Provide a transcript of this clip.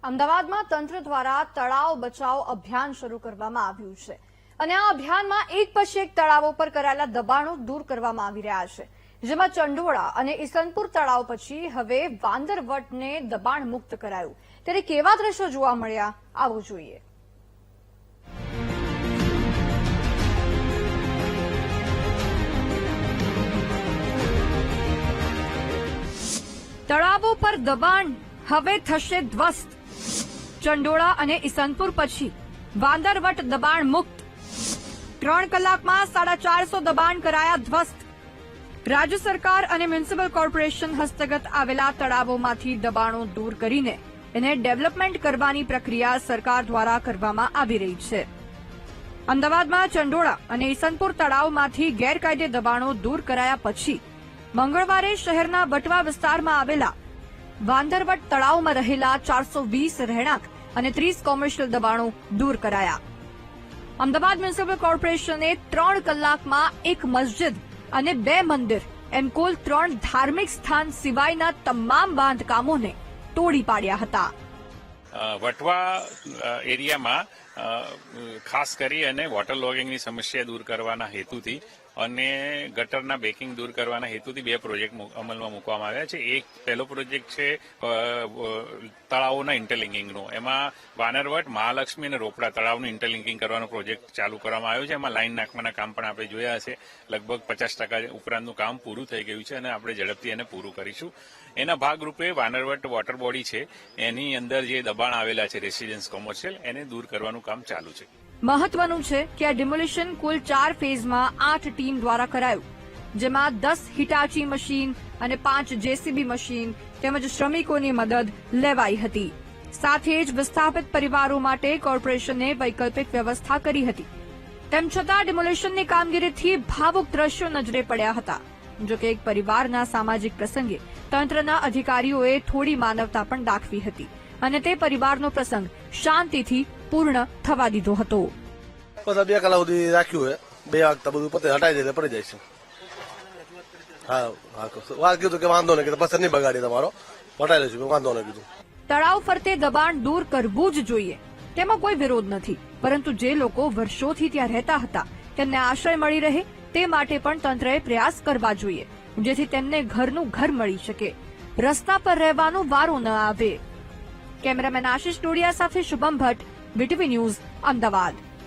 અમદાવાદમાં તંત્ર દ્વારા તળાવ બચાવ અભિયાન શરૂ કરવામાં આવ્યું છે અને આ અભિયાનમાં એક પછી એક તળાવો પર કરાયેલા દબાણો દૂર કરવામાં આવી રહ્યા છે, જેમાં ચંડોળા અને ઈસનપુર તળાવ પછી હવે વાંદરવટને દબાણ મુક્ત કરાયું. ત્યારે કેવા દ્રશ્યો જોવા મળ્યા, આવો જોઈએ. તળાવો પર દબાણ હવે થશે ધ્વસ્ત. ચંડોળા અને ઈસનપુર પછી વાંદરવટ દબાણ મુક્ત. 3 કલાકમાં 450 દબાણ કરાયા ધ્વસ્ત. રાજ્ય સરકાર અને મ્યુનિસિપલ કોર્પોરેશન હસ્તગત આવેલા તળાવોમાંથી દબાણો દૂર કરીને એને ડેવલપમેન્ટ કરવાની પ્રક્રિયા સરકાર દ્વારા કરવામાં આવી રહી છે. અમદાવાદમાં ચંડોળા અને ઈસનપુર તળાવમાંથી ગેરકાયદે દબાણો દૂર કરાયા પછી મંગળવારે શહેરના બટવા વિસ્તારમાં આવેલા વાંદરવટ તળાવમાં રહેલા 420 રહેણાંક અને 30 કોમર્શિયલ દબાણો દૂર કરાયા. અમદાવાદ મ્યુનિસિપલ કોર્પોરેશને 3 કલાકમાં 1 મસ્જિદ અને 2 મંદિર એમ કુલ 3 ધાર્મિક સ્થાન સિવાયના તમામ બાંધકામોને તોડી પાડ્યા હતા. વટવા એરિયામાં ખાસ કરી અને વોટર લોગિંગની સમસ્યા દૂર કરવાના હેતુથી અને ગટરના બેકિંગ દૂર કરવાના હેતુથી 2 પ્રોજેક્ટ અમલમાં મૂકવામાં આવ્યા છે. એક પહેલો પ્રોજેક્ટ છે તળાવોના ઇન્ટરલિંકિંગનો. એમાં વાનરવટ, મહાલક્ષ્મી અને રોપડા તળાવનું ઇન્ટરલિંકિંગ કરવાનો પ્રોજેક્ટ ચાલુ કરવામાં આવ્યો છે. એમાં લાઇન નાખવાના કામ પણ આપણે જોયા હશે. લગભગ 50% ઉપરાંતનું કામ પૂરું થઈ ગયું છે અને આપણે ઝડપથી એને પૂરું કરીશું. એના ભાગરૂપે વાનરવટ વોટર બોડી છે એની અંદર જે દબાણ આવેલા છે રેસિડેન્સ કોમર્શિયલ એને દૂર કરવાનું કામ ચાલુ છે. મહત્વનું છે કે આ ડિમોલિશન કુલ 4 ફેઝમાં 8 ટીમ દ્વારા કરાયું, જેમાં 10 હિટાચી મશીન અને 5 જેસીબી મશીન તેમજ શ્રમિકોની મદદ લેવાઈ હતી. સાથે જ વિસ્થાપિત પરિવારો માટે કોર્પોરેશને વૈકલ્પિક વ્યવસ્થા કરી હતી. તેમ છતાં ડિમોલિશનની કામગીરીથી ભાવુક દ્રશ્યો નજરે પડ્યા હતા. જોકે એક પરિવારના સામાજિક પ્રસંગે તંત્રના અધિકારીઓએ થોડી માનવતા પણ દાખવી હતી અને તે પરિવારનો પ્રસંગ શાંતિથી પૂર્ણ થવા દીધો હતો. બસ 2 કલાક સુધી રાખ્યું છે. 2 વાગતા બધું પતે હટાઈ દે પડી જાય છે. વાત કીધું કે વાંધો નહીં, કે પસંદ નહીં બગાડી તમારો હટાઈ લઈશું, વાંધો નહીં કીધું. તળાવ ફરતે દબાણ દૂર કરવું જ જોઈએ, તેમાં કોઈ વિરોધ નથી, પરંતુ જે લોકો વર્ષોથી ત્યાં રહેતા હતા તેમને આશ્રય મળી રહે તે માટે પણ તંત્રએ પ્રયાસ કરવા જોઈએ, જેથી તેમને ઘરનું ઘર મળી શકે, રસ્તા પર રહેવાનો વારો ન આવે. કેમેરામેન આશિષ ટોડિયા સાથે શુભમ ભટ્ટ, વીટીવી ન્યૂઝ, અમદાવાદ.